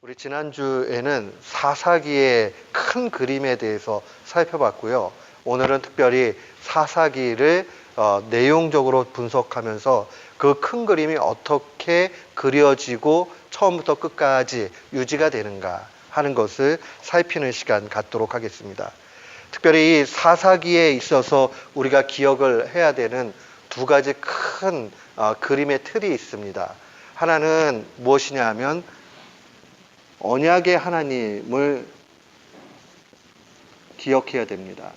우리 지난주에는 사사기의 큰 그림에 대해서 살펴봤고요. 오늘은 특별히 사사기를 내용적으로 분석하면서 그 큰 그림이 어떻게 그려지고 처음부터 끝까지 유지가 되는가 하는 것을 살피는 시간 갖도록 하겠습니다. 특별히 이 사사기에 있어서 우리가 기억을 해야 되는 두 가지 큰 그림의 틀이 있습니다. 하나는 무엇이냐 하면 언약의 하나님을 기억해야 됩니다.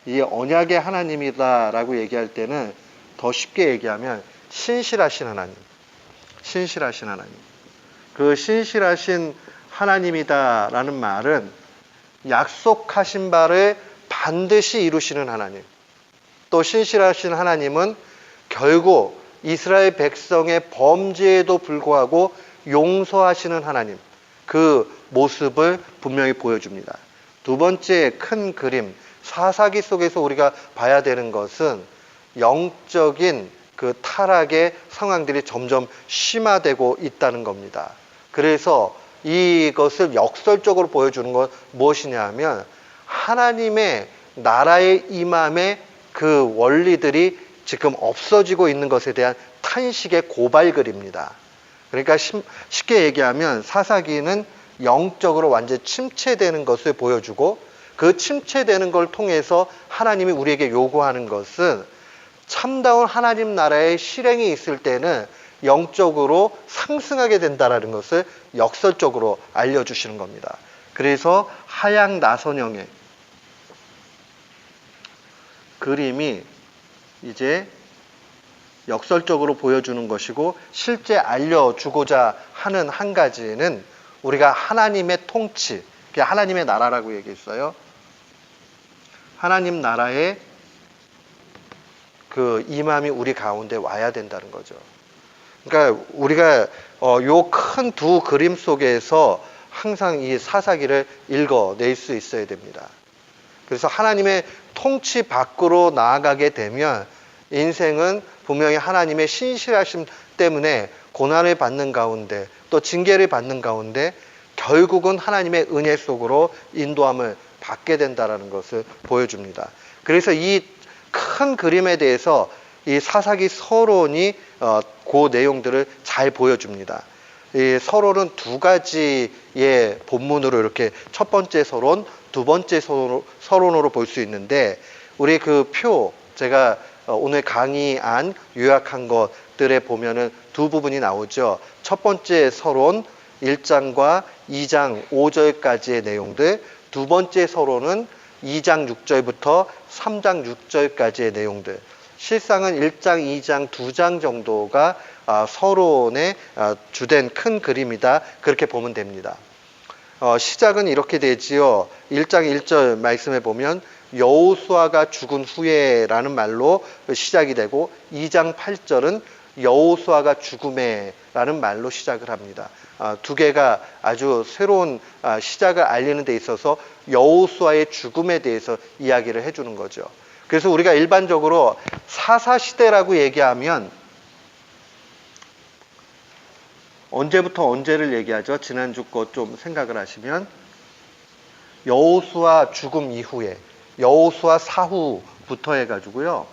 이 언약의 하나님이다라고 얘기할 때는 더 쉽게 얘기하면 신실하신 하나님, 신실하신 하나님. 그 신실하신 하나님이다라는 말은 약속하신 바를 반드시 이루시는 하나님. 또 신실하신 하나님은 결국 이스라엘 백성의 범죄에도 불구하고 용서하시는 하나님. 그 모습을 분명히 보여줍니다. 두 번째 큰 그림, 사사기 속에서 우리가 봐야 되는 것은 영적인 그 타락의 상황들이 점점 심화되고 있다는 겁니다. 그래서 이것을 역설적으로 보여주는 건 무엇이냐 하면 하나님의 나라의 임함의 그 원리들이 지금 없어지고 있는 것에 대한 탄식의 고발글입니다. 그러니까 쉽게 얘기하면 사사기는 영적으로 완전히 침체되는 것을 보여주고 그 침체되는 걸 통해서 하나님이 우리에게 요구하는 것은 참다운 하나님 나라의 실행이 있을 때는 영적으로 상승하게 된다는 것을 역설적으로 알려주시는 겁니다. 그래서 하양 나선형의 그림이 이제 역설적으로 보여주는 것이고 실제 알려주고자 하는 한 가지는 우리가 하나님의 통치, 하나님의 나라라고 얘기했어요. 하나님 나라의 그 임함이 우리 가운데 와야 된다는 거죠. 그러니까 우리가 요 큰 두 그림 속에서 항상 이 사사기를 읽어낼 수 있어야 됩니다. 그래서 하나님의 통치 밖으로 나아가게 되면 인생은 분명히 하나님의 신실하심 때문에 고난을 받는 가운데 또 징계를 받는 가운데 결국은 하나님의 은혜 속으로 인도함을 받게 된다는 것을 보여줍니다. 그래서 이 큰 그림에 대해서 이 사사기 서론이 그 내용들을 잘 보여줍니다. 이 서론은 두 가지의 본문으로 이렇게 첫 번째 서론, 두 번째 서론으로 볼 수 있는데 우리 그 표 제가 오늘 강의안 요약한 것들에 보면은 두 부분이 나오죠. 첫 번째 서론 1장과 2장 5절까지의 내용들, 두 번째 서론은 2장 6절부터 3장 6절까지의 내용들. 실상은 1장, 2장, 2장 정도가 서론의 주된 큰 그림이다. 그렇게 보면 됩니다. 시작은 이렇게 되지요. 1장 1절 말씀에 보면 여호수아가 죽은 후에라는 말로 시작이 되고 2장 8절은 여호수아가 죽음에라는 말로 시작을 합니다. 두 개가 아주 새로운 시작을 알리는 데 있어서 여호수아의 죽음에 대해서 이야기를 해주는 거죠. 그래서 우리가 일반적으로 사사시대라고 얘기하면 언제부터 언제를 얘기하죠? 지난주 거 좀 생각을 하시면 여호수아 죽음 이후에 여호수아 사후부터 해가지고요.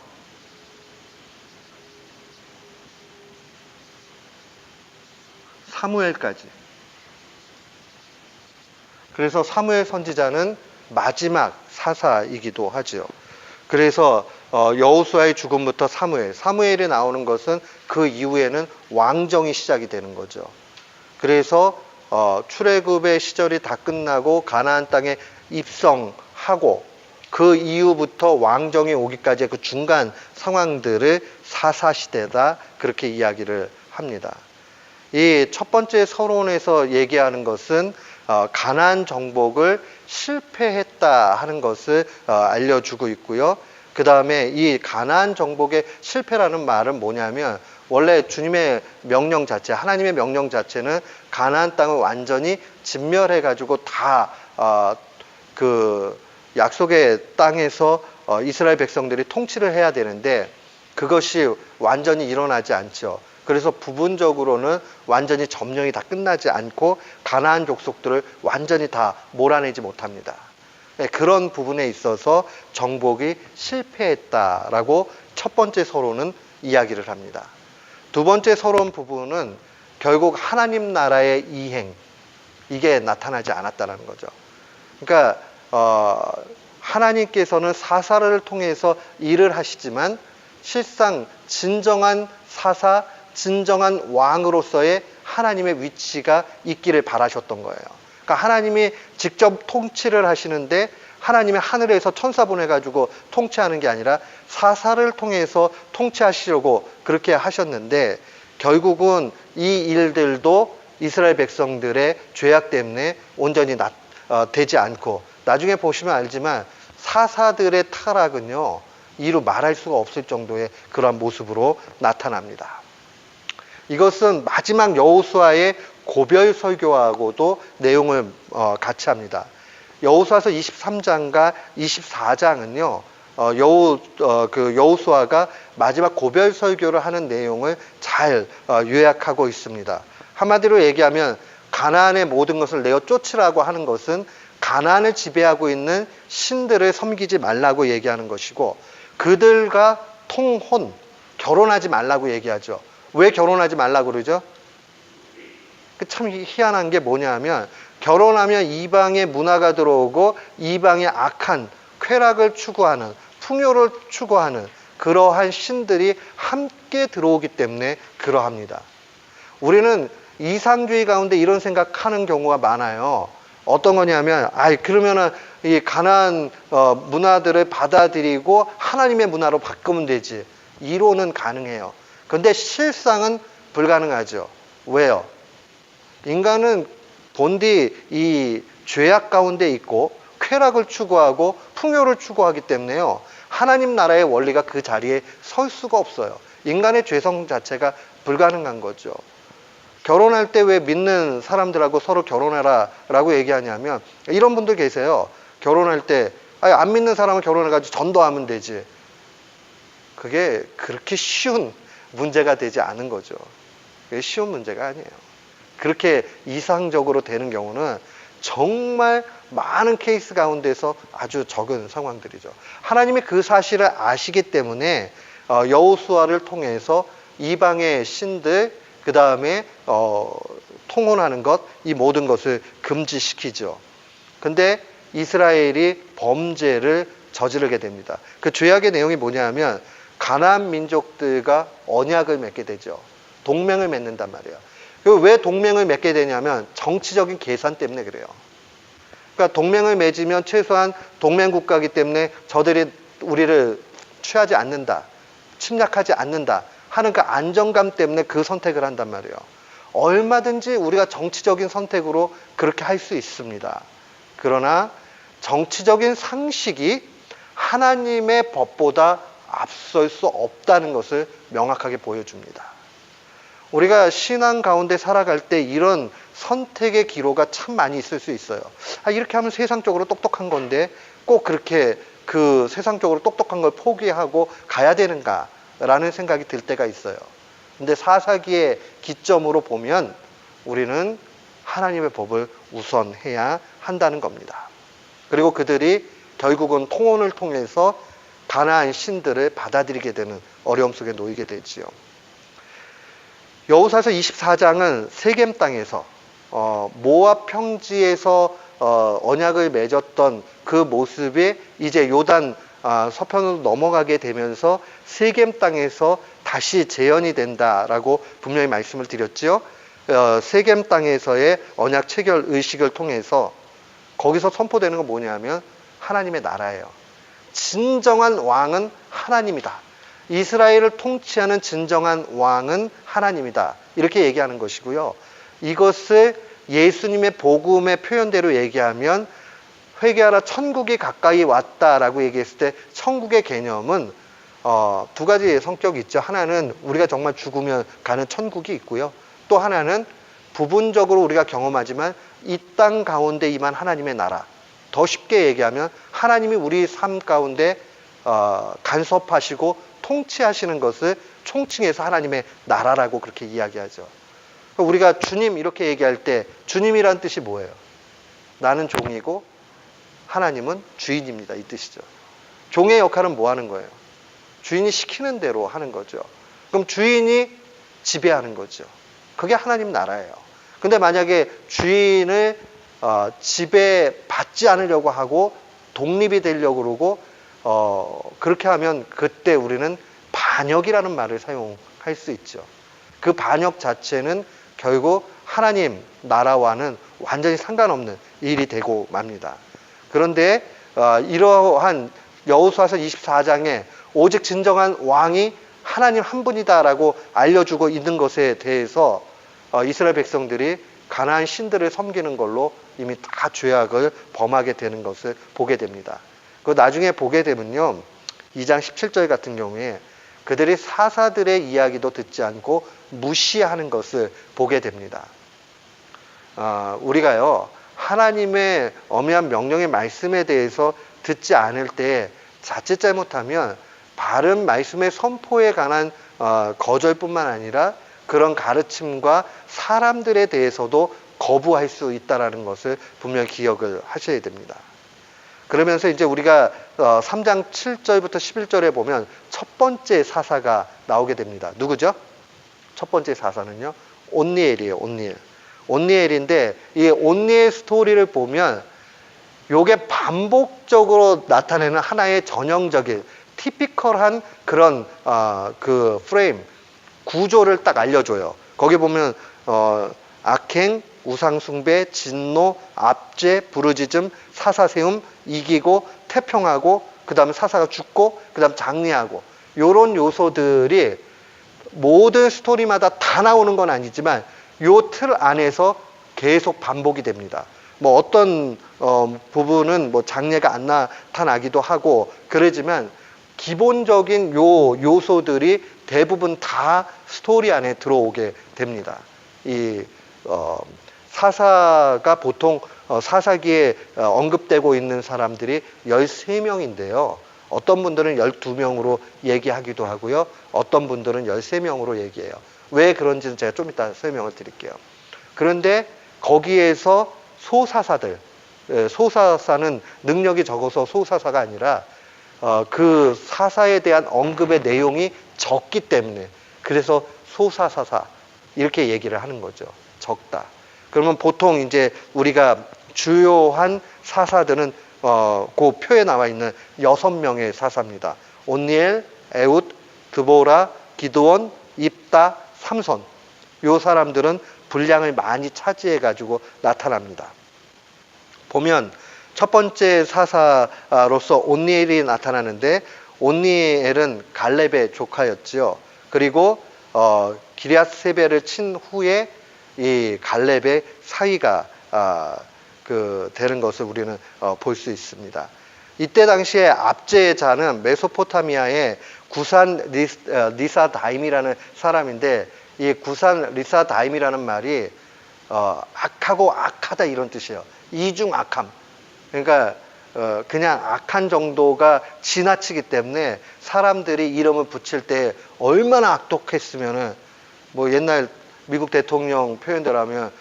사무엘까지. 그래서 사무엘 선지자는 마지막 사사이기도 하죠. 그래서 여호수아의 죽음부터 사무엘이 나오는 것은 그 이후에는 왕정이 시작이 되는 거죠. 그래서 출애굽의 시절이 다 끝나고 가나안 땅에 입성하고 그 이후부터 왕정이 오기까지의 그 중간 상황들을 사사시대다 그렇게 이야기를 합니다. 이 첫 번째 서론에서 얘기하는 것은 가나안 정복을 실패했다 하는 것을 알려주고 있고요. 그 다음에 이 가나안 정복의 실패라는 말은 뭐냐면 원래 주님의 명령 자체, 하나님의 명령 자체는 가나안 땅을 완전히 진멸해가지고 다 그 약속의 땅에서 이스라엘 백성들이 통치를 해야 되는데 그것이 완전히 일어나지 않죠. 그래서 부분적으로는 완전히 점령이 다 끝나지 않고 가나안 족속들을 완전히 다 몰아내지 못합니다. 그런 부분에 있어서 정복이 실패했다라고 첫 번째 서론은 이야기를 합니다. 두 번째 서론 부분은 결국 하나님 나라의 이행, 이게 나타나지 않았다는 거죠. 그러니까 하나님께서는 사사를 통해서 일을 하시지만 실상 진정한 사사, 진정한 왕으로서의 하나님의 위치가 있기를 바라셨던 거예요. 그러니까 하나님이 직접 통치를 하시는데 하나님의 하늘에서 천사 보내가지고 통치하는 게 아니라 사사를 통해서 통치하시려고 그렇게 하셨는데 결국은 이 일들도 이스라엘 백성들의 죄악 때문에 온전히 되지 않고 나중에 보시면 알지만 사사들의 타락은요 이루 말할 수가 없을 정도의 그러한 모습으로 나타납니다. 이것은 마지막 여호수아의 고별 설교하고도 내용을 같이 합니다. 여호수아서 23장과 24장은요 여호수아가 마지막 고별 설교를 하는 내용을 잘 요약하고 있습니다. 한마디로 얘기하면 가나안의 모든 것을 내어 쫓으라고 하는 것은 가나안을 지배하고 있는 신들을 섬기지 말라고 얘기하는 것이고 그들과 통혼, 결혼하지 말라고 얘기하죠. 왜 결혼하지 말라고 그러죠? 참 희한한 게 뭐냐면 결혼하면 이방의 문화가 들어오고 이방의 악한 쾌락을 추구하는 풍요를 추구하는 그러한 신들이 함께 들어오기 때문에 그러합니다. 우리는 이상주의 가운데 이런 생각하는 경우가 많아요. 어떤 거냐면 그러면은 이 가나안 문화들을 받아들이고 하나님의 문화로 바꾸면 되지. 이론은 가능해요. 그런데 실상은 불가능하죠. 왜요? 인간은 본디 이 죄악 가운데 있고 쾌락을 추구하고 풍요를 추구하기 때문에요. 하나님 나라의 원리가 그 자리에 설 수가 없어요. 인간의 죄성 자체가 불가능한 거죠. 결혼할 때 왜 믿는 사람들하고 서로 결혼해라 라고 얘기하냐면 이런 분들 계세요. 결혼할 때 안 믿는 사람은 결혼해가지고 전도하면 되지. 그게 그렇게 쉬운 문제가 되지 않은 거죠. 그게 쉬운 문제가 아니에요. 그렇게 이상적으로 되는 경우는 정말 많은 케이스 가운데서 아주 적은 상황들이죠. 하나님이 그 사실을 아시기 때문에 여호수아를 통해서 이방의 신들 그 다음에 통혼하는 것, 이 모든 것을 금지시키죠. 근데 이스라엘이 범죄를 저지르게 됩니다. 그 죄악의 내용이 뭐냐면 가나안 민족들과 언약을 맺게 되죠. 동맹을 맺는단 말이에요. 왜 동맹을 맺게 되냐면 정치적인 계산 때문에 그래요. 그러니까 동맹을 맺으면 최소한 동맹 국가이기 때문에 저들이 우리를 취하지 않는다, 침략하지 않는다 하는 그 안정감 때문에 그 선택을 한단 말이에요. 얼마든지 우리가 정치적인 선택으로 그렇게 할 수 있습니다. 그러나 정치적인 상식이 하나님의 법보다 앞설 수 없다는 것을 명확하게 보여줍니다. 우리가 신앙 가운데 살아갈 때 이런 선택의 기로가 참 많이 있을 수 있어요. 이렇게 하면 세상적으로 똑똑한 건데 꼭 그렇게 그 세상적으로 똑똑한 걸 포기하고 가야 되는가 라는 생각이 들 때가 있어요. 근데 사사기의 기점으로 보면 우리는 하나님의 법을 우선해야 한다는 겁니다. 그리고 그들이 결국은 통혼을 통해서 가나안 신들을 받아들이게 되는 어려움 속에 놓이게 되지요. 여호수아서 24장은 세겜 땅에서 모압 평지에서 언약을 맺었던 그 모습이 이제 요단 서편으로 넘어가게 되면서 세겜 땅에서 다시 재현이 된다라고 분명히 말씀을 드렸죠. 세겜 땅에서의 언약 체결 의식을 통해서 거기서 선포되는 건 뭐냐면 하나님의 나라예요. 진정한 왕은 하나님이다. 이스라엘을 통치하는 진정한 왕은 하나님이다. 이렇게 얘기하는 것이고요. 이것을 예수님의 복음의 표현대로 얘기하면 회개하라 천국이 가까이 왔다라고 얘기했을 때 천국의 개념은 두 가지 성격이 있죠. 하나는 우리가 정말 죽으면 가는 천국이 있고요. 또 하나는 부분적으로 우리가 경험하지만 이 땅 가운데 임한 하나님의 나라. 더 쉽게 얘기하면 하나님이 우리 삶 가운데 간섭하시고 통치하시는 것을 총칭해서 하나님의 나라라고 그렇게 이야기하죠. 우리가 주님 이렇게 얘기할 때 주님이란 뜻이 뭐예요? 나는 종이고 하나님은 주인입니다. 이 뜻이죠. 종의 역할은 뭐 하는 거예요? 주인이 시키는 대로 하는 거죠. 그럼 주인이 지배하는 거죠. 그게 하나님 나라예요. 근데 만약에 주인을 지배받지 않으려고 하고 독립이 되려고 그러고 그렇게 하면 그때 우리는 반역이라는 말을 사용할 수 있죠. 그 반역 자체는 결국 하나님 나라와는 완전히 상관없는 일이 되고 맙니다. 그런데 이러한 여호수아서 24장에 오직 진정한 왕이 하나님 한 분이다라고 알려주고 있는 것에 대해서 이스라엘 백성들이 가나안 신들을 섬기는 걸로 이미 다 죄악을 범하게 되는 것을 보게 됩니다. 그 나중에 보게 되면요, 2장 17절 같은 경우에 그들이 사사들의 이야기도 듣지 않고 무시하는 것을 보게 됩니다. 우리가요, 하나님의 엄연한 명령의 말씀에 대해서 듣지 않을 때 자칫 잘못하면 바른 말씀의 선포에 관한 거절뿐만 아니라 그런 가르침과 사람들에 대해서도 거부할 수 있다는 것을 분명히 기억을 하셔야 됩니다. 그러면서 이제 우리가 3장 7절부터 11절에 보면 첫 번째 사사가 나오게 됩니다. 누구죠? 첫 번째 사사는요, 온니엘이에요. 온니엘인데 이 온니엘 스토리를 보면 요게 반복적으로 나타내는 하나의 전형적인 티피컬한 그런 그 프레임 구조를 딱 알려줘요. 거기 보면 악행, 우상숭배, 진노, 압제, 부르짖음, 사사 세움, 이기고 태평하고 그 다음에 사사가 죽고 그 다음 장리하고 요런 요소들이 모든 스토리마다 다 나오는 건 아니지만 요 틀 안에서 계속 반복이 됩니다. 뭐 어떤 부분은 뭐 장례가 안 나타나기도 하고 그러지만 기본적인 요 요소들이 대부분 다 스토리 안에 들어오게 됩니다. 이 사사가 보통 사사기에 언급되고 있는 사람들이 13명인데요. 어떤 분들은 12명으로 얘기하기도 하고요. 어떤 분들은 13명으로 얘기해요. 왜 그런지는 제가 좀 이따 설명을 드릴게요. 그런데 거기에서 소사사들, 소사사는 능력이 적어서 소사사가 아니라 그 사사에 대한 언급의 내용이 적기 때문에 그래서 소사사사 이렇게 얘기를 하는 거죠. 적다. 그러면 보통 이제 우리가 주요한 사사들은 그 표에 나와 있는 6명의 사사입니다. 온니엘, 에훗, 드보라, 기드온, 입다, 삼손. 요 사람들은 분량을 많이 차지해가지고 나타납니다. 보면 첫 번째 사사로서 온니엘이 나타나는데 온니엘은 갈렙의 조카였지요. 그리고 기럇세벨을 친 후에 이 갈렙의 사위가 되는 것을 우리는 볼 수 있습니다. 이때 당시에 압제자는 메소포타미아의 구산 리사다임이라는 사람인데 이 구산 리사다임이라는 말이 악하고 악하다 이런 뜻이에요. 이중 악함. 그러니까 그냥 악한 정도가 지나치기 때문에 사람들이 이름을 붙일 때 얼마나 악독했으면은 뭐 옛날 미국 대통령 표현대로 하면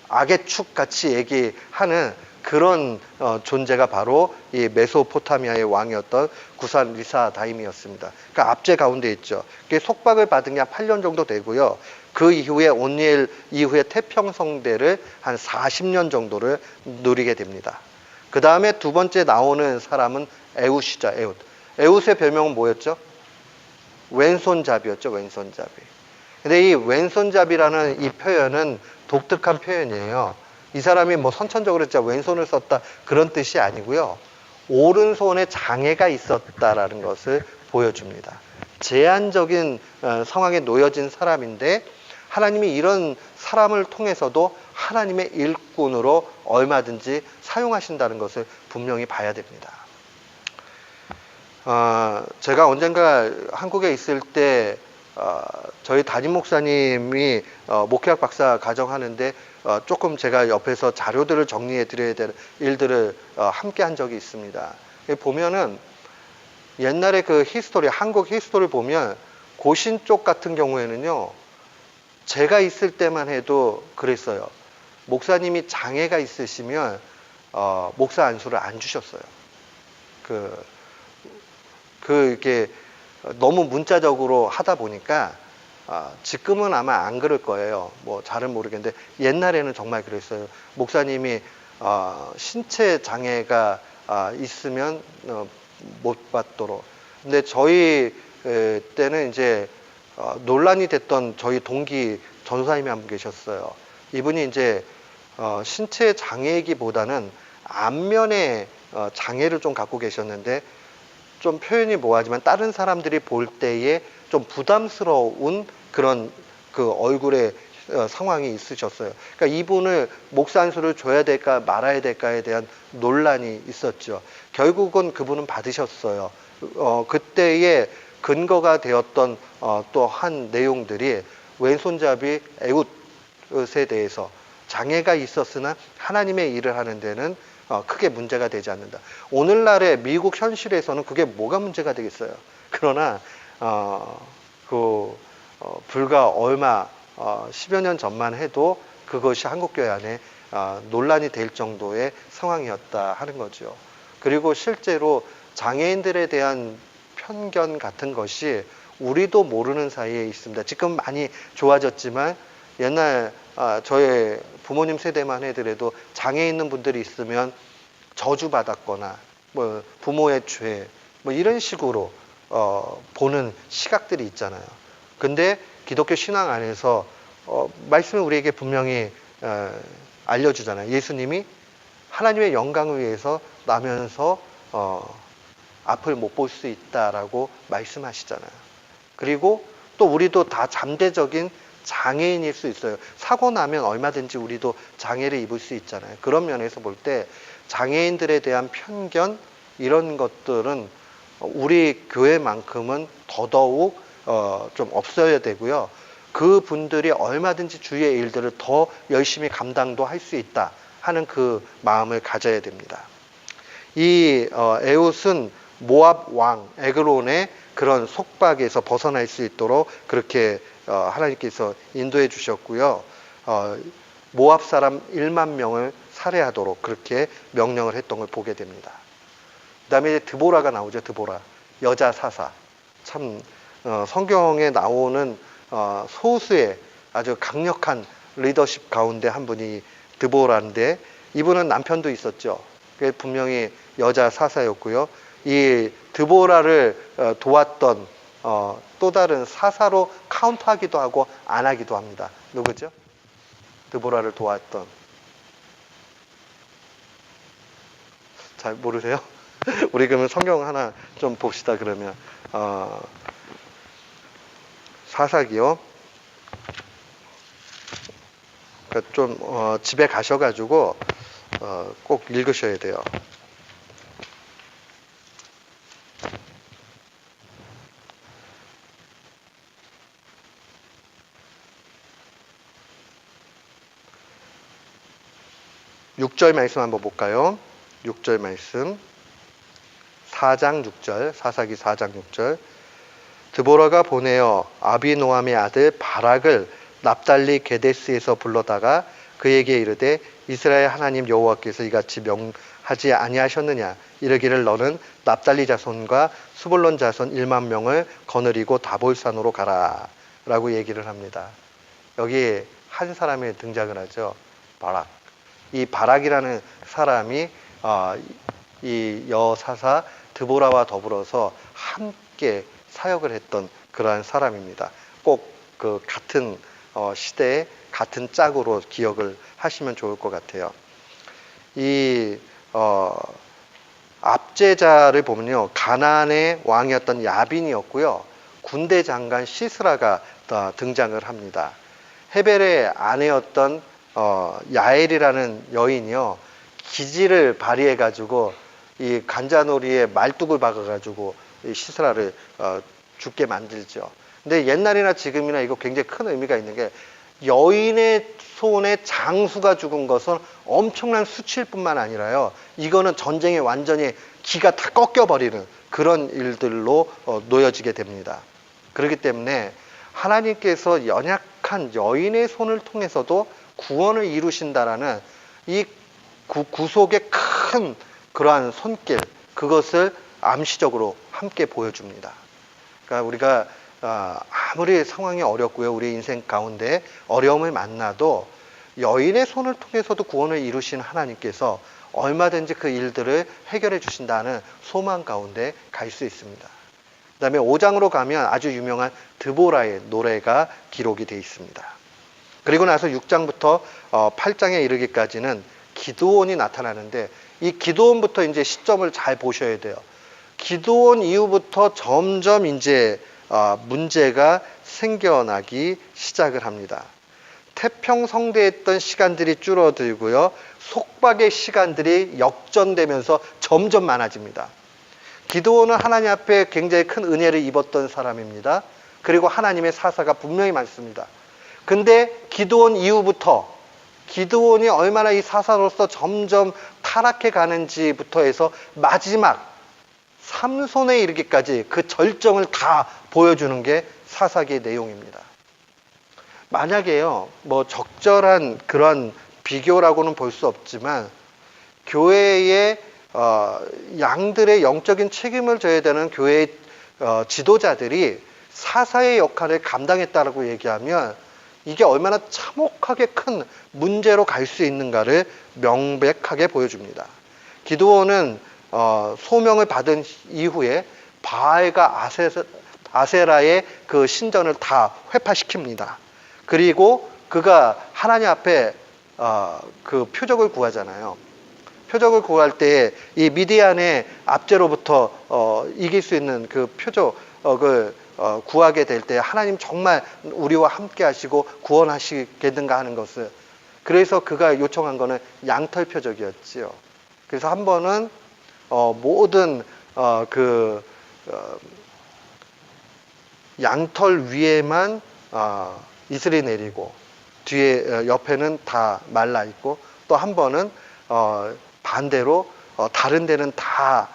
악의 축 같이 얘기하는 그런 존재가 바로 이 메소포타미아의 왕이었던 구산 리사다임이었습니다. 그러니까 압제 가운데 있죠. 그게 속박을 받은 게 한 8년 정도 되고요. 그 이후에 온니엘 이후에 태평성대를 한 40년 정도를 누리게 됩니다. 그 다음에 두 번째 나오는 사람은 에훗이죠. 에훗의 별명은 뭐였죠? 왼손잡이였죠. 왼손잡이. 근데 이 왼손잡이라는 이 표현은 독특한 표현이에요. 이 사람이 뭐 선천적으로 진짜 왼손을 썼다 그런 뜻이 아니고요. 오른손에 장애가 있었다라는 것을 보여줍니다. 제한적인 상황에 놓여진 사람인데 하나님이 이런 사람을 통해서도 하나님의 일꾼으로 얼마든지 사용하신다는 것을 분명히 봐야 됩니다. 제가 언젠가 한국에 있을 때 저희 담임 목사님이 목회학 박사 가정하는데 조금 제가 옆에서 자료들을 정리해 드려야 될 일들을 함께 한 적이 있습니다. 보면은 옛날에 그 히스토리, 한국 히스토리 보면 고신 쪽 같은 경우에는요, 제가 있을 때만 해도 그랬어요. 목사님이 장애가 있으시면 목사 안수를 안 주셨어요. 이게 너무 문자적으로 하다 보니까 지금은 아마 안 그럴 거예요. 뭐 잘은 모르겠는데 옛날에는 정말 그랬어요. 목사님이 신체 장애가 있으면 못 받도록. 근데 저희 때는 이제 논란이 됐던 저희 동기 전사님이 한 분 계셨어요. 이분이 이제 신체 장애이기보다는 안면에 장애를 좀 갖고 계셨는데, 좀 표현이 뭐하지만 다른 사람들이 볼 때에 좀 부담스러운 그런 그 얼굴의 상황이 있으셨어요. 그러니까 이분을 목사 안수를 줘야 될까 말아야 될까에 대한 논란이 있었죠. 결국은 그분은 받으셨어요. 그때의 근거가 되었던 또 한 내용들이 왼손잡이 에웃에 대해서 장애가 있었으나 하나님의 일을 하는 데는 크게 문제가 되지 않는다. 오늘날의 미국 현실에서는 그게 뭐가 문제가 되겠어요. 그러나 불과 얼마 10여 년 전만 해도 그것이 한국교회 안에 논란이 될 정도의 상황이었다 하는 거죠. 그리고 실제로 장애인들에 대한 편견 같은 것이 우리도 모르는 사이에 있습니다. 지금 많이 좋아졌지만 옛날 저의 부모님 세대만 해더라도 장애 있는 분들이 있으면 저주받았거나 뭐 부모의 죄 뭐 이런 식으로 보는 시각들이 있잖아요. 근데 기독교 신앙 안에서 말씀을 우리에게 분명히 알려주잖아요. 예수님이 하나님의 영광을 위해서 나면서 앞을 못 볼 수 있다라고 말씀하시잖아요. 그리고 또 우리도 다 잠재적인 장애인일 수 있어요. 사고 나면 얼마든지 우리도 장애를 입을 수 있잖아요. 그런 면에서 볼 때 장애인들에 대한 편견 이런 것들은 우리 교회만큼은 더더욱 좀 없어야 되고요. 그 분들이 얼마든지 주의 일들을 더 열심히 감당도 할 수 있다 하는 그 마음을 가져야 됩니다. 이 에웃은 모압 왕 에그론의 그런 속박에서 벗어날 수 있도록 그렇게 하나님께서 인도해 주셨고요. 모압 사람 1만 명을 살해하도록 그렇게 명령을 했던 걸 보게 됩니다. 그 다음에 드보라가 나오죠. 드보라, 여자 사사. 참 성경에 나오는 소수의 아주 강력한 리더십 가운데 한 분이 드보라인데, 이분은 남편도 있었죠. 분명히 여자 사사였고요. 이 드보라를 도왔던 또 다른 사사로 카운트하기도 하고 안 하기도 합니다. 누구죠? 드보라를 도왔던. 잘 모르세요? 우리 그러면 성경 하나 좀 봅시다. 그러면 사사기요. 그러니까 좀 집에 가셔가지고 꼭 읽으셔야 돼요. 육 절 말씀 한번 볼까요? 6절 말씀. 4장 6절, 사사기 4장 6절. 드보라가 보내어 아비노함의 아들 바락을 납달리 게데스에서 불러다가 그에게 이르되 이스라엘 하나님 여호와께서 이같이 명하지 아니하셨느냐 이르기를 너는 납달리 자손과 수불론 자손 1만 명을 거느리고 다볼산으로 가라 라고 얘기를 합니다. 여기 한 사람이 등장을 하죠. 바락. 이 바락이라는 사람이 이 여사사 드보라와 더불어서 함께 사역을 했던 그러한 사람입니다. 꼭 그 같은 시대에 같은 짝으로 기억을 하시면 좋을 것 같아요. 이 압제자를 보면요, 가나안의 왕이었던 야빈이었고요, 군대 장관 시스라가 등장을 합니다. 헤벨의 아내였던 야엘이라는 여인이요, 기지를 발휘해가지고 이 간자놀이에 말뚝을 박아가지고 이 시스라를 죽게 만들죠. 근데 옛날이나 지금이나 이거 굉장히 큰 의미가 있는 게, 여인의 손에 장수가 죽은 것은 엄청난 수치일 뿐만 아니라요, 이거는 전쟁에 완전히 기가 다 꺾여버리는 그런 일들로 놓여지게 됩니다. 그렇기 때문에 하나님께서 연약한 여인의 손을 통해서도 구원을 이루신다라는 이 구속의 큰 그러한 손길, 그것을 암시적으로 함께 보여줍니다. 그러니까 우리가 아무리 상황이 어렵고요, 우리 인생 가운데 어려움을 만나도 여인의 손을 통해서도 구원을 이루신 하나님께서 얼마든지 그 일들을 해결해 주신다는 소망 가운데 갈 수 있습니다. 그 다음에 5장으로 가면 아주 유명한 드보라의 노래가 기록이 되어 있습니다. 그리고 나서 6장부터 8장에 이르기까지는 기드온이 나타나는데, 이 기드온부터 이제 시점을 잘 보셔야 돼요. 기드온 이후부터 점점 이제 문제가 생겨나기 시작을 합니다. 태평성대했던 시간들이 줄어들고요, 속박의 시간들이 역전되면서 점점 많아집니다. 기드온은 하나님 앞에 굉장히 큰 은혜를 입었던 사람입니다. 그리고 하나님의 사사가 분명히 많습니다. 근데 기드온 이후부터 기드온이 얼마나 이 사사로서 점점 타락해 가는지부터 해서 마지막 삼손에 이르기까지 그 절정을 다 보여주는 게 사사기의 내용입니다. 만약에요, 뭐 적절한 그런 비교라고는 볼 수 없지만, 교회의 양들의 영적인 책임을 져야 되는 교회의 지도자들이 사사의 역할을 감당했다라고 얘기하면 이게 얼마나 참혹하게 큰 문제로 갈 수 있는가를 명백하게 보여줍니다. 기드온은 소명을 받은 이후에 바알과 아세라의 그 신전을 다 회파시킵니다. 그리고 그가 하나님 앞에 그 표적을 구하잖아요. 표적을 구할 때 이 미디안의 압제로부터 이길 수 있는 그 표적을 구하게 될 때 하나님 정말 우리와 함께 하시고 구원하시겠는가 하는 것을, 그래서 그가 요청한 거는 양털 표적이었지요. 그래서 한 번은 모든 양털 위에만 이슬이 내리고 뒤에 옆에는 다 말라 있고, 또 한 번은 반대로 다른 데는 다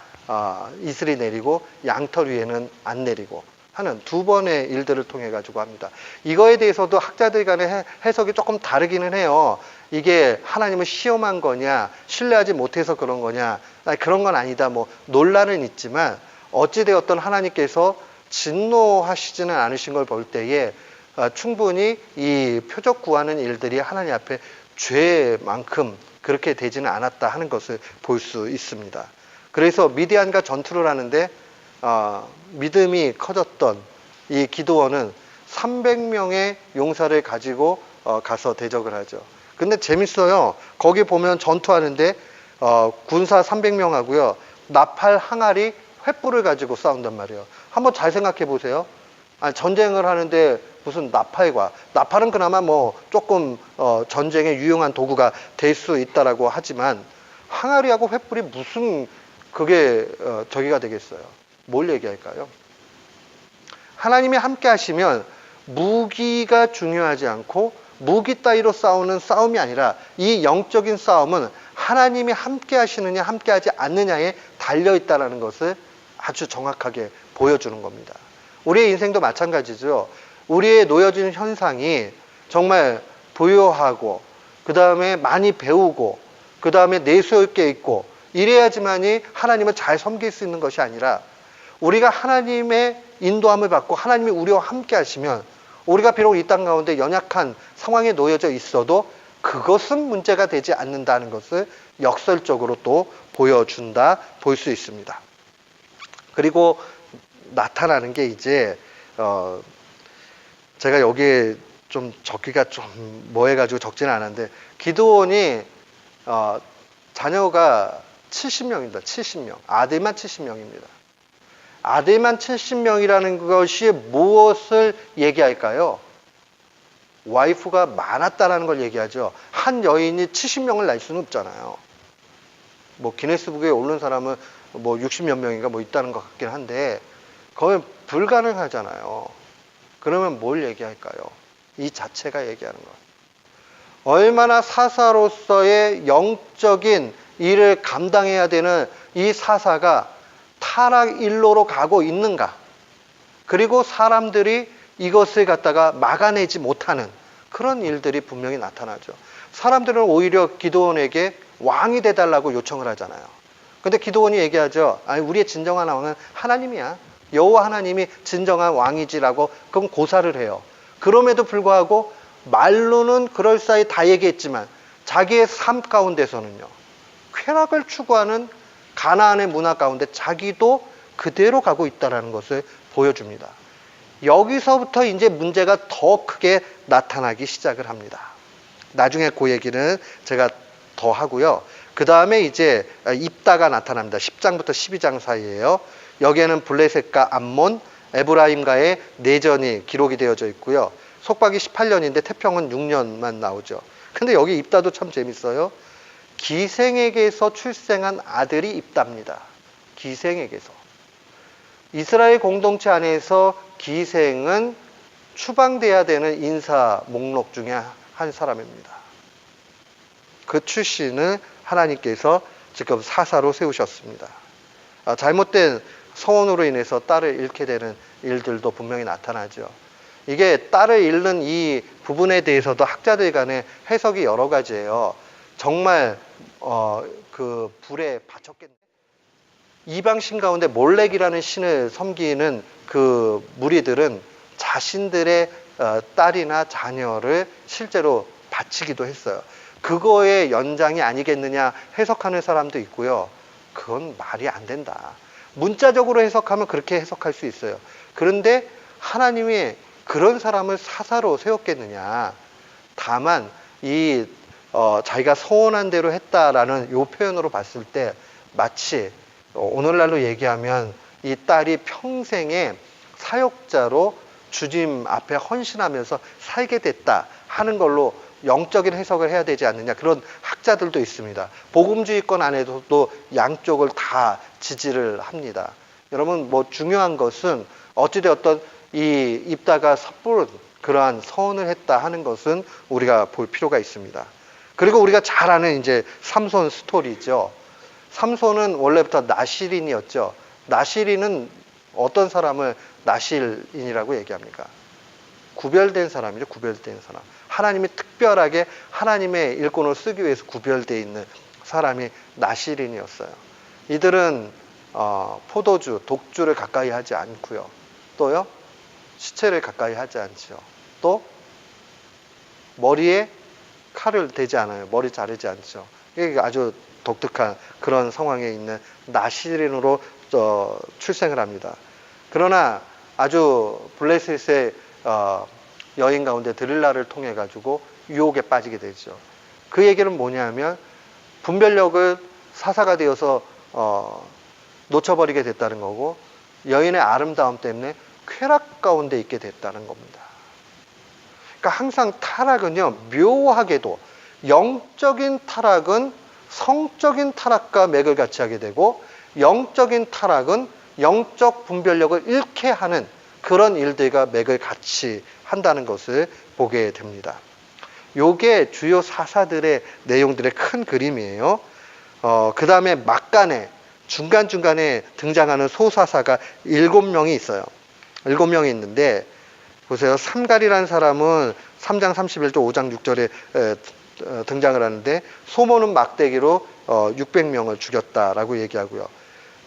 이슬이 내리고 양털 위에는 안 내리고 하는 두 번의 일들을 통해 가지고 합니다. 이거에 대해서도 학자들 간의 해석이 조금 다르기는 해요. 이게 하나님을 시험한 거냐, 신뢰하지 못해서 그런 거냐, 그런 건 아니다, 뭐 논란은 있지만, 어찌되었던 하나님께서 진노하시지는 않으신 걸 볼 때에 충분히 이 표적 구하는 일들이 하나님 앞에 죄만큼 그렇게 되지는 않았다 하는 것을 볼 수 있습니다. 그래서 미디안과 전투를 하는데 믿음이 커졌던 이 기드온은 300명의 용사를 가지고 가서 대적을 하죠. 근데 재밌어요. 거기 보면 전투하는데 군사 300명 하고요, 나팔 항아리 횃불을 가지고 싸운단 말이에요. 한번 잘 생각해 보세요. 전쟁을 하는데 무슨 나팔은 그나마 뭐 조금 전쟁에 유용한 도구가 될 수 있다라고 하지만, 항아리하고 횃불이 무슨 그게 저기가 되겠어요. 뭘 얘기할까요? 하나님이 함께 하시면 무기가 중요하지 않고, 무기 따위로 싸우는 싸움이 아니라 이 영적인 싸움은 하나님이 함께 하시느냐 함께 하지 않느냐에 달려있다는 것을 아주 정확하게 보여주는 겁니다. 우리의 인생도 마찬가지죠. 우리의 놓여진 현상이 정말 부유하고, 그 다음에 많이 배우고, 그 다음에 내수 있게 있고, 이래야지만이 하나님을 잘 섬길 수 있는 것이 아니라, 우리가 하나님의 인도함을 받고 하나님이 우리와 함께 하시면, 우리가 비록 이 땅 가운데 연약한 상황에 놓여져 있어도 그것은 문제가 되지 않는다는 것을 역설적으로 또 보여준다, 볼 수 있습니다. 그리고 나타나는 게 이제 제가 여기에 좀 적기가 좀 뭐해가지고 적지는 않은데, 기드온이 자녀가 70명입니다. 70명. 아들만 70명입니다. 아들만 70명이라는 것이 무엇을 얘기할까요? 와이프가 많았다라는 걸 얘기하죠. 한 여인이 70명을 낳을 수는 없잖아요. 뭐 기네스북에 오른 사람은 뭐 60몇 명인가 뭐 있다는 것 같긴 한데, 그건 불가능하잖아요. 그러면 뭘 얘기할까요? 이 자체가 얘기하는 것. 얼마나 사사로서의 영적인 일을 감당해야 되는 이 사사가 타락 일로로 가고 있는가? 그리고 사람들이 이것을 갖다가 막아내지 못하는 그런 일들이 분명히 나타나죠. 사람들은 오히려 기드온에게 왕이 돼달라고 요청을 하잖아요. 근데 기드온이 얘기하죠. 아니, 우리의 진정한 왕은 하나님이야. 여호와 하나님이 진정한 왕이지라고 그럼 고사를 해요. 그럼에도 불구하고 말로는 그럴싸히 다 얘기했지만 자기의 삶 가운데서는요, 쾌락을 추구하는 가나안의 문화 가운데 자기도 그대로 가고 있다는 것을 보여줍니다. 여기서부터 이제 문제가 더 크게 나타나기 시작을 합니다. 나중에 그 얘기는 제가 더 하고요. 그 다음에 이제 입다가 나타납니다. 10장부터 12장 사이에요. 여기에는 블레셋과 암몬, 에브라임과의 내전이 기록이 되어져 있고요. 속박이 18년인데 태평은 6년만 나오죠. 근데 여기 입다도 참 재밌어요. 기생에게서 출생한 아들이 입다입니다. 기생에게서. 이스라엘 공동체 안에서 기생은 추방돼야 되는 인사 목록 중에 한 사람입니다. 그 출신을 하나님께서 지금 사사로 세우셨습니다. 잘못된 서원으로 인해서 딸을 잃게 되는 일들도 분명히 나타나죠. 이게 딸을 잃는 이 부분에 대해서도 학자들 간의 해석이 여러 가지예요. 정말 그 불에 바쳤겠네. 이방신 가운데 몰렉이라는 신을 섬기는 그 무리들은 자신들의 딸이나 자녀를 실제로 바치기도 했어요. 그거의 연장이 아니겠느냐 해석하는 사람도 있고요. 그건 말이 안 된다. 문자적으로 해석하면 그렇게 해석할 수 있어요. 그런데 하나님이 그런 사람을 사사로 세웠겠느냐. 다만 이 자기가 서원한 대로 했다라는 요 표현으로 봤을 때 마치 오늘날로 얘기하면 이 딸이 평생의 사역자로 주님 앞에 헌신하면서 살게 됐다 하는 걸로 영적인 해석을 해야 되지 않느냐, 그런 학자들도 있습니다. 복음주의권 안에서도 양쪽을 다 지지를 합니다. 여러분, 뭐 중요한 것은 어찌되었던 이 입다가 섣부른 그러한 서원을 했다 하는 것은 우리가 볼 필요가 있습니다. 그리고 우리가 잘 아는 이제 삼손 스토리죠. 삼손은 원래부터 나실인이었죠. 나실인은 어떤 사람을 나실인이라고 얘기합니까? 구별된 사람이죠. 구별된 사람. 하나님이 특별하게 하나님의 일꾼을 쓰기 위해서 구별되어 있는 사람이 나실인이었어요. 이들은 포도주, 독주를 가까이 하지 않고요. 또요, 시체를 가까이 하지 않죠. 또 머리에 칼을 대지 않아요. 머리 자르지 않죠. 이게 아주 독특한 그런 상황에 있는 나실인으로 출생을 합니다. 그러나 아주 블레셋의 여인 가운데 드릴라를 통해 가지고 유혹에 빠지게 되죠. 그 얘기는 뭐냐면 분별력을 사사가 되어서 놓쳐버리게 됐다는 거고, 여인의 아름다움 때문에 쾌락 가운데 있게 됐다는 겁니다. 그러니까 항상 타락은요, 묘하게도 영적인 타락은 성적인 타락과 맥을 같이 하게 되고, 영적인 타락은 영적 분별력을 잃게 하는 그런 일들과 맥을 같이 한다는 것을 보게 됩니다. 요게 주요 사사들의 내용들의 큰 그림이에요. 그 다음에 막간에 중간중간에 등장하는 소사사가 7명이 있어요. 7명이 있는데 보세요. 삼갈이라는 사람은 3장 31절 5장 6절에 등장을 하는데, 소모는 막대기로 600명을 죽였다라고 얘기하고요.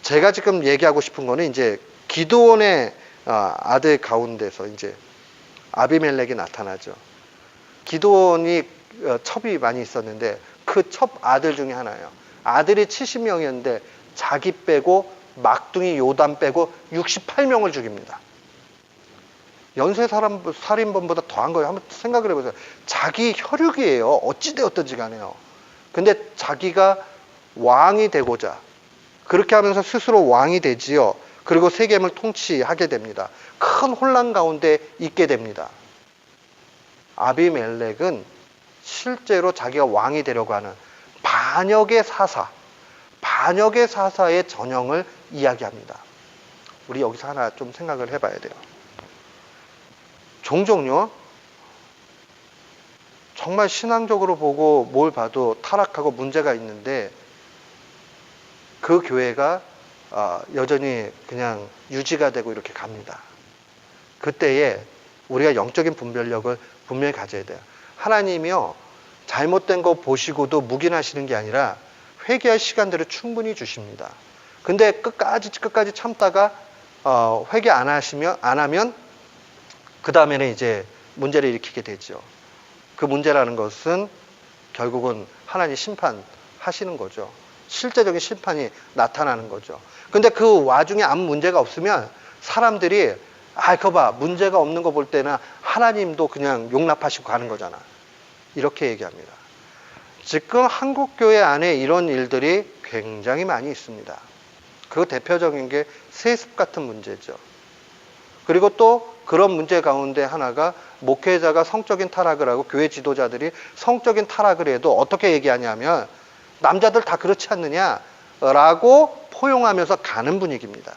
제가 지금 얘기하고 싶은 거는 이제 기드온의 아들 가운데서 이제 아비멜렉이 나타나죠. 기드온이 첩이 많이 있었는데 그 첩 아들 중에 하나예요. 아들이 70명이었는데 자기 빼고 막둥이 요담 빼고 68명을 죽입니다. 연쇄 살인범보다 더한 거예요. 한번 생각을 해보세요. 자기 혈육이에요. 어찌되었든지 간에요. 근데 자기가 왕이 되고자 그렇게 하면서 스스로 왕이 되지요. 그리고 세겜을 통치하게 됩니다. 큰 혼란 가운데 있게 됩니다. 아비멜렉은 실제로 자기가 왕이 되려고 하는 반역의 사사의 전형을 이야기합니다. 우리 여기서 하나 좀 생각을 해봐야 돼요. 종종요, 정말 신앙적으로 보고 뭘 봐도 타락하고 문제가 있는데 그 교회가 여전히 그냥 유지가 되고 이렇게 갑니다. 그때에 우리가 영적인 분별력을 분명히 가져야 돼요. 하나님이요, 잘못된 거 보시고도 묵인하시는 게 아니라 회개할 시간들을 충분히 주십니다. 근데 끝까지 참다가 회개 안 하면 그 다음에는 이제 문제를 일으키게 되죠. 그 문제라는 것은 결국은 하나님 심판하시는 거죠. 실제적인 심판이 나타나는 거죠. 근데 그 와중에 아무 문제가 없으면 사람들이 그거 봐, 문제가 없는 거 볼 때는 하나님도 그냥 용납하시고 가는 거잖아. 이렇게 얘기합니다. 지금 한국교회 안에 이런 일들이 굉장히 많이 있습니다. 그 대표적인 게 세습 같은 문제죠. 그리고 또 그런 문제 가운데 하나가 목회자가 성적인 타락을 하고 교회 지도자들이 성적인 타락을 해도 어떻게 얘기하냐면 남자들 다 그렇지 않느냐라고 포용하면서 가는 분위기입니다.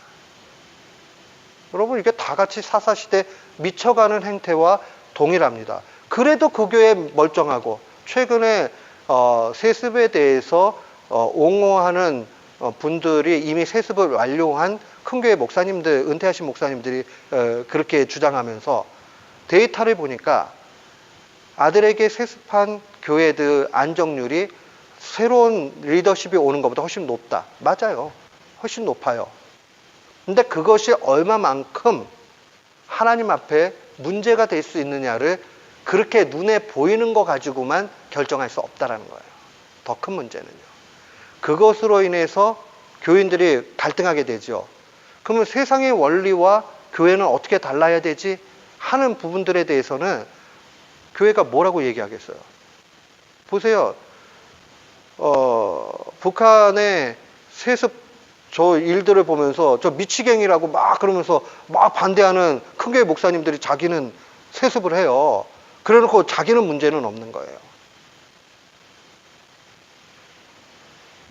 여러분, 이게 다 같이 사사시대 미쳐가는 행태와 동일합니다. 그래도 그 교회 멀쩡하고 최근에 세습에 대해서 옹호하는 분들이 이미 세습을 완료한 큰 교회 목사님들, 은퇴하신 목사님들이 그렇게 주장하면서 데이터를 보니까 아들에게 세습한 교회들 안정률이 새로운 리더십이 오는 것보다 훨씬 높다. 맞아요. 훨씬 높아요. 근데 그것이 얼마만큼 하나님 앞에 문제가 될 수 있느냐를 그렇게 눈에 보이는 거 가지고만 결정할 수 없다라는 거예요. 더 큰 문제는요. 그것으로 인해서 교인들이 갈등하게 되죠. 그러면 세상의 원리와 교회는 어떻게 달라야 되지 하는 부분들에 대해서는 교회가 뭐라고 얘기하겠어요? 보세요. 북한의 세습 저 일들을 보면서 저 미치갱이라고 막 그러면서 막 반대하는 큰교회 목사님들이 자기는 세습을 해요. 그래놓고 자기는 문제는 없는 거예요.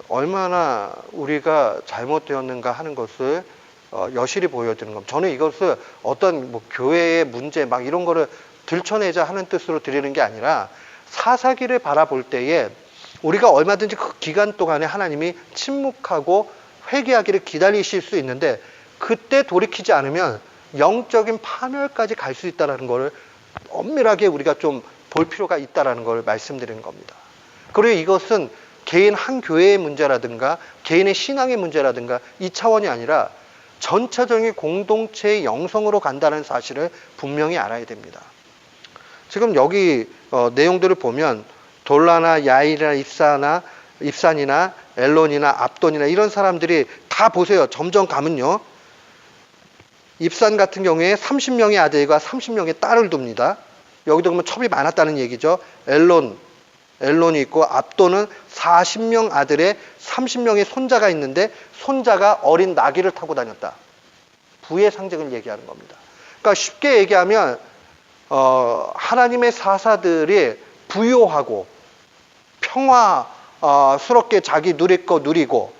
얼마나 우리가 잘못되었는가 하는 것을 여실히 보여드리는 겁니다. 저는 이것을 어떤 교회의 문제 막 이런 거를 들춰내자 하는 뜻으로 드리는 게 아니라 사사기를 바라볼 때에 우리가 얼마든지 그 기간 동안에 하나님이 침묵하고 회개하기를 기다리실 수 있는데 그때 돌이키지 않으면 영적인 파멸까지 갈 수 있다는 것을 엄밀하게 우리가 좀 볼 필요가 있다는 걸 말씀드리는 겁니다. 그리고 이것은 개인 한 교회의 문제라든가 개인의 신앙의 문제라든가 이 차원이 아니라 전체적인 공동체의 영성으로 간다는 사실을 분명히 알아야 됩니다. 지금 여기 내용들을 보면 돌라나 야일이나 입산이나 엘론이나 압돈이나 이런 사람들이 다 보세요. 점점 가면요. 입산 같은 경우에 30명의 아들과 30명의 딸을 둡니다. 여기도 그러면 첩이 많았다는 얘기죠. 엘론이 있고 압돈은 40명 아들에 30명의 손자가 있는데 손자가 어린 나귀를 타고 다녔다. 부의 상징을 얘기하는 겁니다. 그러니까 쉽게 얘기하면 하나님의 사사들이 부요하고 평화스럽게 자기 누릴 거 누리고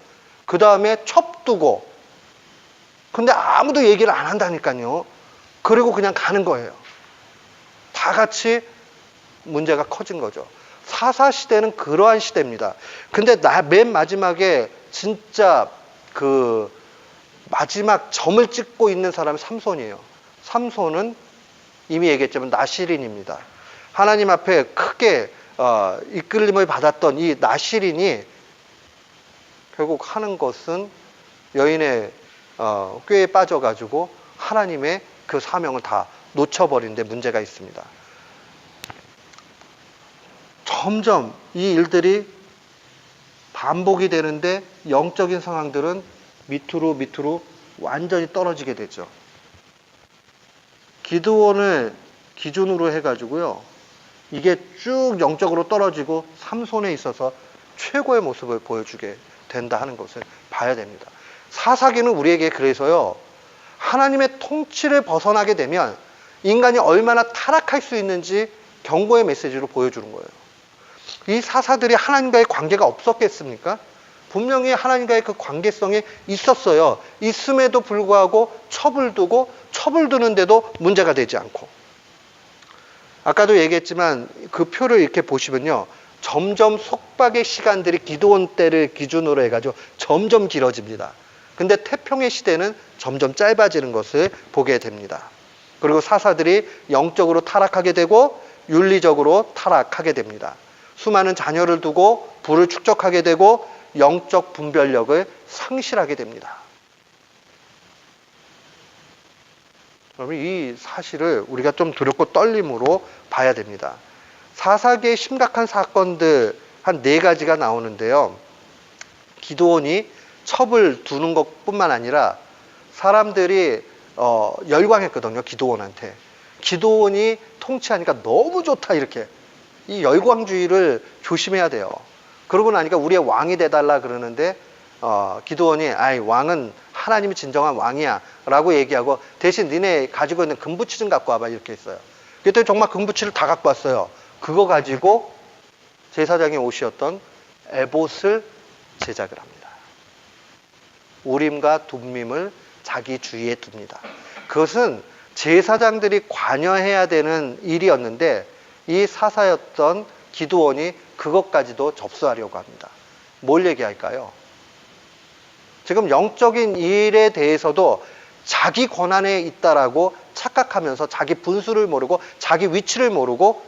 그 다음에 첩두고 근데 아무도 얘기를 안 한다니까요. 그리고 그냥 가는 거예요. 다 같이 문제가 커진 거죠. 사사시대는 그러한 시대입니다. 근데 맨 마지막에 진짜 그 마지막 점을 찍고 있는 사람이 삼손이에요. 삼손은 이미 얘기했지만 나시린입니다. 하나님 앞에 크게 이끌림을 받았던 이 나시린이 결국 하는 것은 여인의 꾀에 빠져가지고 하나님의 그 사명을 다 놓쳐버린 데 문제가 있습니다. 점점 이 일들이 반복이 되는데 영적인 상황들은 밑으로 완전히 떨어지게 되죠. 기드온을 기준으로 해가지고요. 이게 쭉 영적으로 떨어지고 삼손에 있어서 최고의 모습을 보여주게 된다 하는 것을 봐야 됩니다. 사사기는 우리에게 그래서요. 하나님의 통치를 벗어나게 되면 인간이 얼마나 타락할 수 있는지 경고의 메시지로 보여주는 거예요. 이 사사들이 하나님과의 관계가 없었겠습니까? 분명히 하나님과의 그 관계성이 있었어요. 있음에도 불구하고 첩을 두는데도 문제가 되지 않고. 아까도 얘기했지만 그 표를 이렇게 보시면요. 점점 속박의 시간들이 기드온 때를 기준으로 해가지고 점점 길어집니다. 근데 태평의 시대는 점점 짧아지는 것을 보게 됩니다. 그리고 사사들이 영적으로 타락하게 되고 윤리적으로 타락하게 됩니다. 수많은 자녀를 두고 부를 축적하게 되고 영적 분별력을 상실하게 됩니다. 여러분, 이 사실을 우리가 좀 두렵고 떨림으로 봐야 됩니다. 사사기의 심각한 사건들 한 4가지가 나오는데요. 기드온이 첩을 두는 것뿐만 아니라 사람들이 열광했거든요. 기드온한테. 기드온이 통치하니까 너무 좋다, 이렇게. 이 열광주의를 조심해야 돼요. 그러고 나니까 우리의 왕이 돼달라 그러는데 기드온이 아이, 왕은 하나님이 진정한 왕이야 라고 얘기하고 대신 니네 가지고 있는 금부치 좀 갖고 와봐, 이렇게 했어요. 그때 정말 금부치를 다 갖고 왔어요. 그거 가지고 제사장의 옷이었던 에봇을 제작을 합니다. 우림과 둠밈을 자기 주위에 둡니다. 그것은 제사장들이 관여해야 되는 일이었는데 이 사사였던 기드온이 그것까지도 접수하려고 합니다. 뭘 얘기할까요? 지금 영적인 일에 대해서도 자기 권한에 있다라고 착각하면서 자기 분수를 모르고 자기 위치를 모르고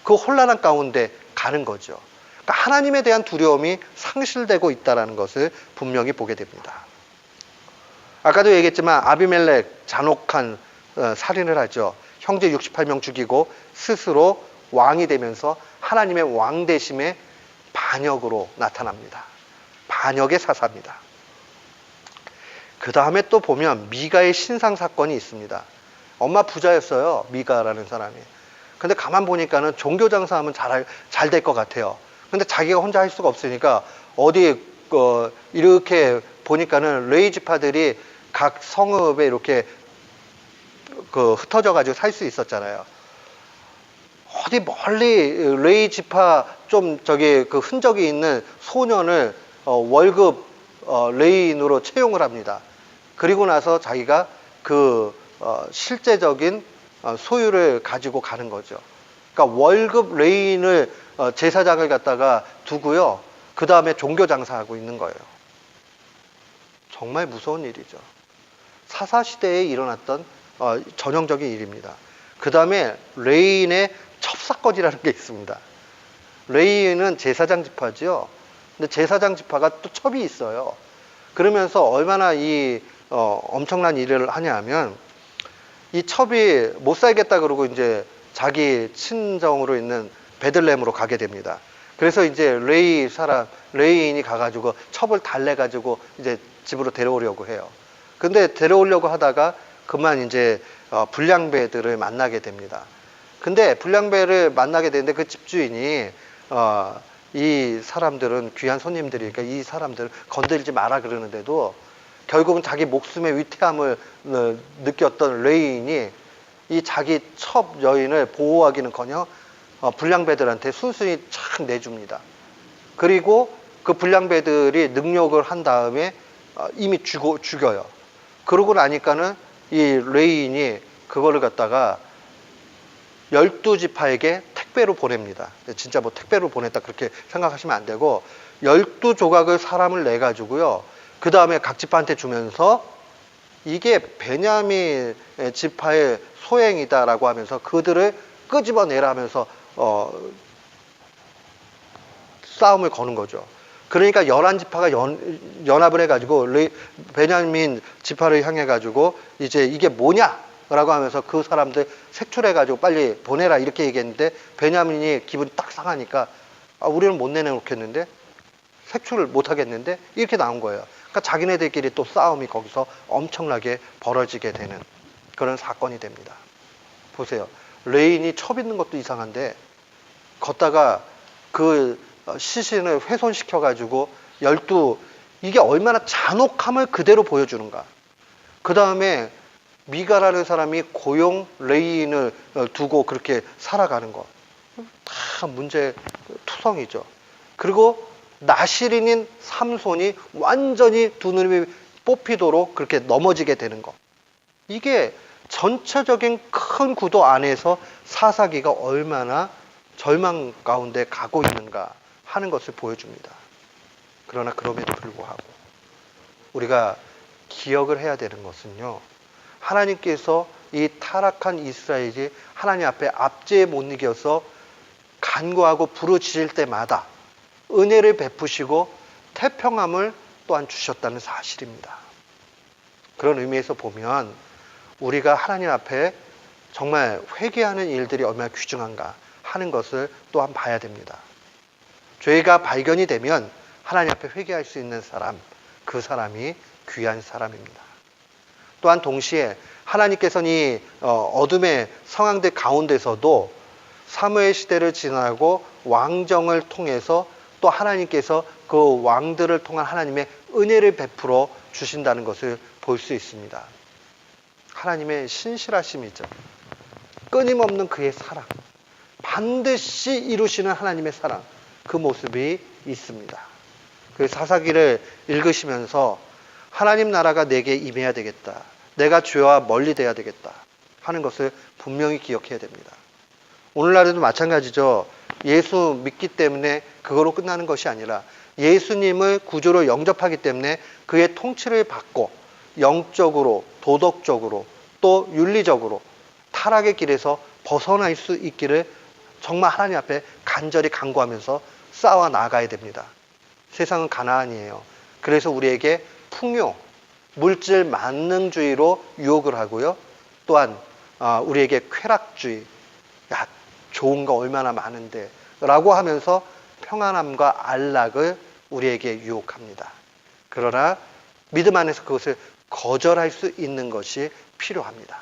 그 혼란한 가운데 가는 거죠. 그러니까 하나님에 대한 두려움이 상실되고 있다는 것을 분명히 보게 됩니다. 아까도 얘기했지만 아비멜렉 잔혹한 살인을 하죠. 형제 68명 죽이고 스스로 왕이 되면서 하나님의 왕되심의 반역으로 나타납니다. 반역의 사사입니다. 그 다음에 또 보면 미가의 신상 사건이 있습니다. 엄마 부자였어요. 미가라는 사람이. 근데 가만 보니까는 종교 장사하면 잘 될 것 같아요. 근데 자기가 혼자 할 수가 없으니까 어디 이렇게 보니까는 레위 지파들이 각 성읍에 이렇게 흩어져 가지고 살 수 있었잖아요. 어디 멀리 레위 지파 좀 그 흔적이 있는 소년을 월급 레위인으로 채용을 합니다. 그리고 나서 자기가 실제적인 소유를 가지고 가는 거죠. 그러니까 월급 레위인을 제사장을 갖다가 두고요. 그 다음에 종교 장사하고 있는 거예요. 정말 무서운 일이죠. 사사시대에 일어났던 전형적인 일입니다. 그 다음에 레위인의 첩사건이라는 게 있습니다. 레위인은 제사장 지파죠. 근데 제사장 지파가 또 첩이 있어요. 그러면서 얼마나 엄청난 일을 하냐면 이 첩이 못 살겠다 그러고 이제 자기 친정으로 있는 베들레헴으로 가게 됩니다. 그래서 이제 레위인이 가가지고 첩을 달래가지고 이제 집으로 데려오려고 해요. 근데 데려오려고 하다가 그만 이제 불량배들을 만나게 됩니다. 근데 불량배를 만나게 되는데 그 집주인이 이 사람들은 귀한 손님들이니까 이 사람들을 건들지 마라 그러는데도 결국은 자기 목숨의 위태함을 느꼈던 레위인이 이 자기 첩 여인을 보호하기는커녕 불량배들한테 순순히 착 내줍니다. 그리고 그 불량배들이 능욕을 한 다음에 이미 죽여요. 그러고 나니까는 이 레위인이 그거를 갖다가 12지파에게 택배로 보냅니다. 진짜 뭐 택배로 보냈다 그렇게 생각하시면 안 되고 12조각을 사람을 내 가지고요. 그 다음에 각 지파한테 주면서 이게 베냐민 지파의 소행이다라고 하면서 그들을 끄집어내라 하면서 싸움을 거는 거죠. 그러니까 11지파가 연합을 해가지고 베냐민 지파를 향해가지고 이제 이게 뭐냐라고 하면서 그 사람들 색출해가지고 빨리 보내라 이렇게 얘기했는데 베냐민이 기분이 딱 상하니까 우리는 못 내놓겠는데 색출을 못 하겠는데 이렇게 나온 거예요. 그러니까 자기네들끼리 또 싸움이 거기서 엄청나게 벌어지게 되는 그런 사건이 됩니다. 보세요. 레인이 첩 있는 것도 이상한데 걷다가 그 시신을 훼손시켜가지고 이게 얼마나 잔혹함을 그대로 보여주는가. 그 다음에 미가라는 사람이 고용 레인을 두고 그렇게 살아가는 거. 다 문제 투성이죠. 그리고 나시린인 삼손이 완전히 두 눈이 뽑히도록 그렇게 넘어지게 되는 거. 이게 전체적인 큰 구도 안에서 사사기가 얼마나 절망 가운데 가고 있는가 하는 것을 보여줍니다. 그러나 그럼에도 불구하고 우리가 기억을 해야 되는 것은요, 하나님께서 이 타락한 이스라엘이 하나님 앞에 압제에 못 이겨서 간구하고 부르짖을 때마다 은혜를 베푸시고 태평함을 또한 주셨다는 사실입니다. 그런 의미에서 보면 우리가 하나님 앞에 정말 회개하는 일들이 얼마나 귀중한가 하는 것을 또한 봐야 됩니다. 죄가 발견이 되면 하나님 앞에 회개할 수 있는 사람, 그 사람이 귀한 사람입니다. 또한 동시에 하나님께서는 이 어둠의 상황들 가운데서도 사무엘 시대를 지나고 왕정을 통해서 또 하나님께서 그 왕들을 통한 하나님의 은혜를 베풀어 주신다는 것을 볼 수 있습니다. 하나님의 신실하심이죠. 끊임없는 그의 사랑, 반드시 이루시는 하나님의 사랑, 그 모습이 있습니다. 그 사사기를 읽으시면서 하나님 나라가 내게 임해야 되겠다, 내가 죄와 멀리 돼야 되겠다 하는 것을 분명히 기억해야 됩니다. 오늘날에도 마찬가지죠. 예수 믿기 때문에 그거로 끝나는 것이 아니라 예수님을 구주로 영접하기 때문에 그의 통치를 받고 영적으로, 도덕적으로, 또 윤리적으로 타락의 길에서 벗어날 수 있기를 정말 하나님 앞에 간절히 간구하면서 쌓아 나가야 됩니다. 세상은 가나안이에요. 그래서 우리에게 풍요, 물질 만능주의로 유혹을 하고요. 또한 우리에게 쾌락주의, 야, 좋은 거 얼마나 많은데 라고 하면서 평안함과 안락을 우리에게 유혹합니다. 그러나 믿음 안에서 그것을 거절할 수 있는 것이 필요합니다.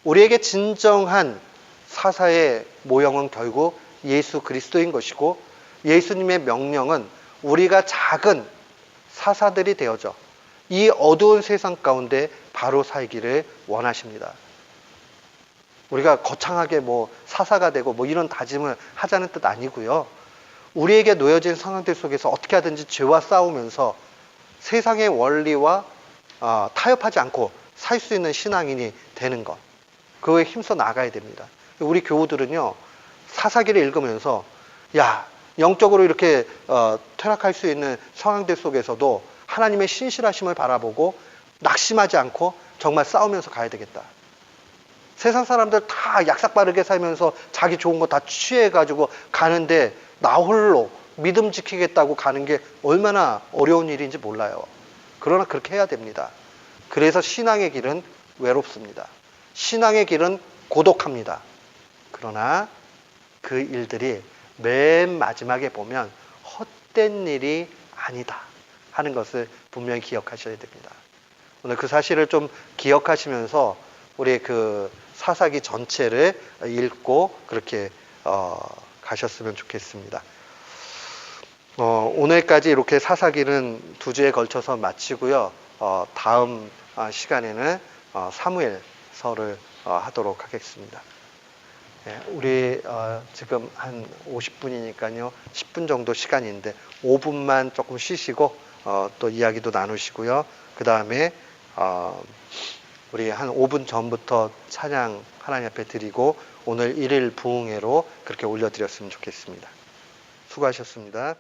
우리에게 진정한 사사의 모형은 결국 예수 그리스도인 것이고, 예수님의 명령은 우리가 작은 사사들이 되어져 이 어두운 세상 가운데 바로 살기를 원하십니다. 우리가 거창하게 사사가 되고 이런 다짐을 하자는 뜻 아니고요. 우리에게 놓여진 상황들 속에서 어떻게 하든지 죄와 싸우면서 세상의 원리와 타협하지 않고 살 수 있는 신앙인이 되는 것, 그거에 힘써 나가야 됩니다. 우리 교우들은요, 사사기를 읽으면서 영적으로 이렇게 퇴락할 수 있는 상황들 속에서도 하나님의 신실하심을 바라보고 낙심하지 않고 정말 싸우면서 가야 되겠다. 세상 사람들 다 약삭빠르게 살면서 자기 좋은 거 다 취해가지고 가는데 나 홀로 믿음 지키겠다고 가는 게 얼마나 어려운 일인지 몰라요. 그러나 그렇게 해야 됩니다. 그래서 신앙의 길은 외롭습니다. 신앙의 길은 고독합니다. 그러나 그 일들이 맨 마지막에 보면 헛된 일이 아니다 하는 것을 분명히 기억하셔야 됩니다. 오늘 그 사실을 좀 기억하시면서 우리 그 사사기 전체를 읽고 그렇게 가셨으면 좋겠습니다. 오늘까지 이렇게 사사기는 2주에 걸쳐서 마치고요. 다음 시간에는 사무엘서를 하도록 하겠습니다. 우리 지금 한 50분이니까요. 10분 정도 시간인데 5분만 조금 쉬시고 또 이야기도 나누시고요. 그 다음에 우리 한 5분 전부터 찬양 하나님 앞에 드리고 오늘 1일 부흥회로 그렇게 올려드렸으면 좋겠습니다. 수고하셨습니다.